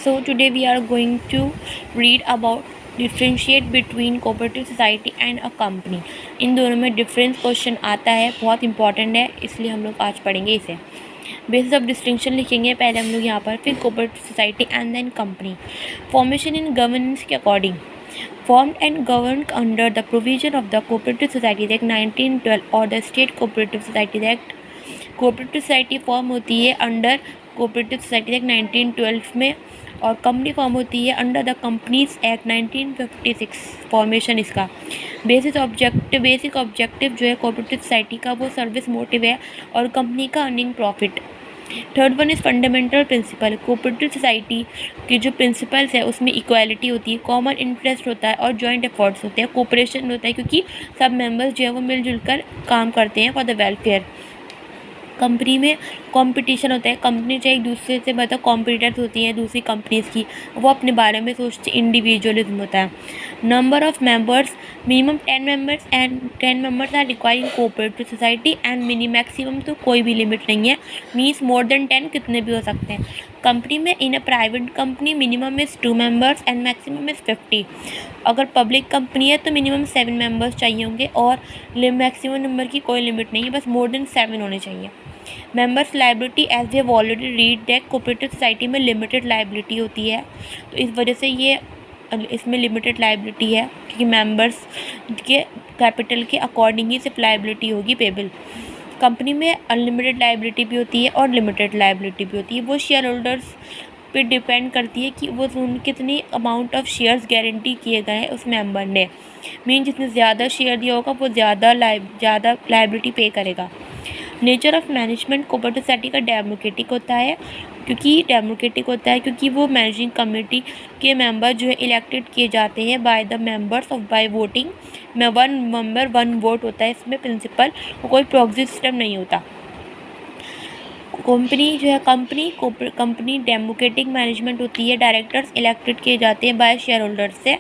So today we are going to read about differentiate between cooperative society and a company. इन दोनों में difference question आता है, बहुत important है, इसलिए हम लोग आज पढ़ेंगे इसे. बेसिस ऑफ डिस्टिंक्शन लिखेंगे पहले हम लोग यहाँ पर, फिर cooperative society and then company. Formation in governance के according formed and governed under the provision of the Cooperative Societies Act 1912 और the State Cooperative Societies Act. Cooperative society form होती है अंडर कोऑपरेटिव सोसाइटी एक्ट 1912 में, और company form होती है under the companies act 1956. Formation इसका basic objective जो है कोऑपरेटिव सोसाइटी का वो सर्विस मोटिव है और कंपनी का earning profit. Third one is fundamental principle. Cooperative society की जो प्रिंसिपल्स है उसमें इक्वालिटी होती है, कॉमन इंटरेस्ट होता है और जॉइंट एफर्ट्स होते हैं, कोऑपरेशन होता है क्योंकि सब मेंबर्स जो है वो मिलजुल कर काम करते हैं फॉर द वेलफेयर. कंपनी में कंपटीशन होता है, कंपनी जो एक दूसरे से मतलब कॉम्पिटिटर्स होती हैं दूसरी कंपनीज़ की, वो अपने बारे में सोचते, इंडिविजुअलिज्म होता है. Number of members minimum 10 members and 10 members are requiring cooperative society and maximum तो कोई भी लिमिट नहीं है, मीन्स मोर देन 10 कितने भी हो सकते हैं. कंपनी में in a private company minimum is 2 members and maximum is 50. अगर पब्लिक कंपनी है तो मिनिमम 7 मेंबर्स चाहिए होंगे और मैक्सिमम नंबर की कोई लिमिट नहीं है, बस मोर देन 7 होने चाहिए. Members liability as we have already read that cooperative society में लिमिटेड लाइबिलिटी होती है, तो इस वजह से ये इसमें लिमिटेड लाइबिलिटी है क्योंकि मेंबर्स के कैपिटल के अकॉर्डिंग ही सिर्फ लाइबिलिटी होगी पेबल. कंपनी में अनलिमिटेड लाइबिलिटी भी होती है और लिमिटेड लाइबिलिटी भी होती है, वो शेयर होल्डर्स पे डिपेंड करती है कि वो कितनी अमाउंट ऑफ शेयर्स गारंटी किए गए हैं उस मेंबर ने, मीन जिसने ज़्यादा शेयर दिया होगा वो ज़्यादा लाइबिलिटी पे करेगा. Nature of management cooperative society का डेमोक्रेटिक होता है क्योंकि वो मैनेजिंग कमेटी के मेंबर जो है इलेक्टेड किए जाते हैं by the members of by voting में. 1 मेंबर 1 वोट होता है इसमें प्रिंसिपल, कोई प्रॉक्सी सिस्टम नहीं होता. कंपनी जो है कंपनी डेमोक्रेटिक मैनेजमेंट होती है, डायरेक्टर्स इलेक्टेड किए जाते हैं बाय शेयर होल्डर्स से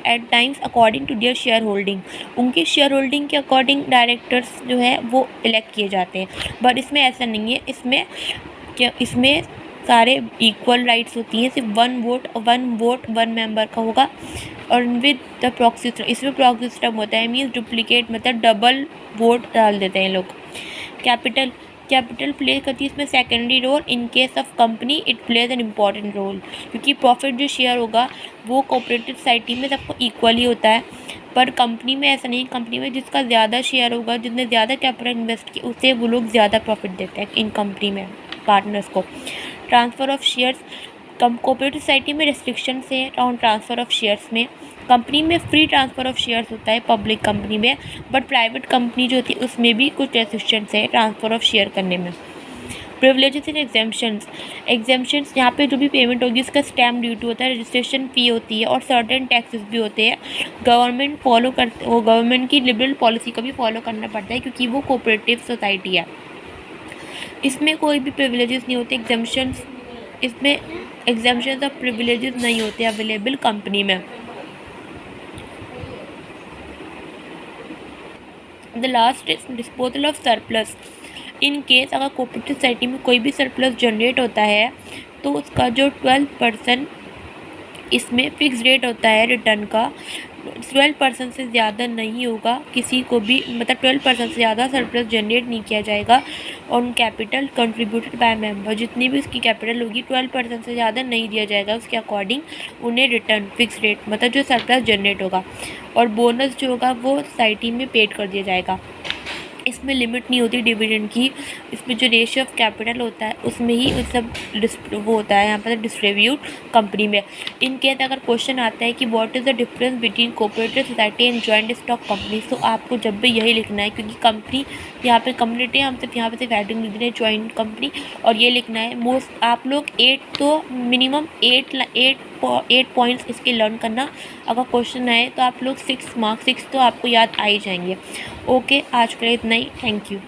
at times according to their shareholding. उनके शेयर होल्डिंग के अकॉर्डिंग डायरेक्टर्स जो है वो इलेक्ट किए जाते हैं, बट इसमें ऐसा नहीं है. इसमें सारे इक्वल राइट्स होती हैं, सिर्फ 1 वोट 1 मेंबर का होगा. और विद द प्रॉक्सी सिस्टम, इसमें प्रॉक्सी सिस्टम होता है, मीन्स डुप्लीकेट मतलब डबल वोट डाल देते हैं लोग. कैपिटल प्ले करती है इसमें secondary role. In case of company it plays an important role क्योंकि प्रॉफिट जो शेयर होगा वो कोऑपरेटिव सोसाइटी में सबको इक्वली होता है, पर कंपनी में ऐसा नहीं. कंपनी में जिसका ज़्यादा शेयर होगा, जिसने ज़्यादा कैपिटल इन्वेस्ट किया, उससे वो लोग ज़्यादा प्रॉफिट देते हैं इन कंपनी में पार्टनर्स को. Transfer of shares cooperative society में रिस्ट्रिक्शंस है ऑन ट्रांसफ़र ऑफ शेयर्स में. कंपनी में फ्री ट्रांसफ़र ऑफ शेयर्स होता है पब्लिक कंपनी में, बट प्राइवेट कंपनी जो होती है उसमें भी कुछ रेस्ट्रिक्शंस है ट्रांसफ़र ऑफ शेयर करने में. प्रिविलेजेस एंड एग्जेम्पशंस यहाँ पे जो भी पेमेंट होगी उसका स्टैम्प ड्यूटी होता है, रजिस्ट्रेशन फ़ी होती है और सर्टेन टैक्सेस भी होते हैं. गवर्नमेंट की लिबरल पॉलिसी को भी फॉलो करना पड़ता है क्योंकि वो कोऑपरेटिव सोसाइटी है. इसमें कोई भी प्रिविलेजेस नहीं होते, इसमें एग्जेम्पशंस ऑफ प्रिविलेजेस नहीं होते अवेलेबल कंपनी में. The last is disposal of surplus. In case अगर कोऑपरेटिव सोसाइटी में कोई भी सरप्लस जनरेट होता है तो उसका जो 12% इसमें फिक्स रेट होता है रिटर्न का, 12% से ज़्यादा नहीं होगा किसी को भी, मतलब 12% से ज़्यादा सरप्लस जनरेट नहीं किया जाएगा on capital contributed by member. जितनी भी उसकी कैपिटल होगी 12% से ज़्यादा नहीं दिया जाएगा, उसके अकॉर्डिंग उन्हें रिटर्न फिक्स रेट मतलब जो सरप्लस जनरेट होगा, और बोनस जो होगा वो सोसाइटी में पेड कर दिया जाएगा. इसमें लिमिट नहीं होती डिविडेंड की. इसमें जो रेशियो ऑफ कैपिटल होता है उसमें ही सब वो होता है यहाँ पर डिस्ट्रीब्यूट कंपनी में. इन केस अगर क्वेश्चन आता है कि what is the difference between cooperative society and joint stock company, तो आपको जब भी यही लिखना है क्योंकि कंपनी यहाँ पर कम्युनिटी हम सिर्फ यहाँ पर सिर्फ हेडिंग लिख रहे हैं जॉइंट कंपनी, और ये लिखना है मोस्ट आप लोग 8 तो मिनिमम 8 पॉइंट्स इसके लर्न करना. अगर क्वेश्चन आए तो आप लोग 6 तो आपको याद आ ही जाएंगे. ओके, आज के लिए इतना ही. Thank you.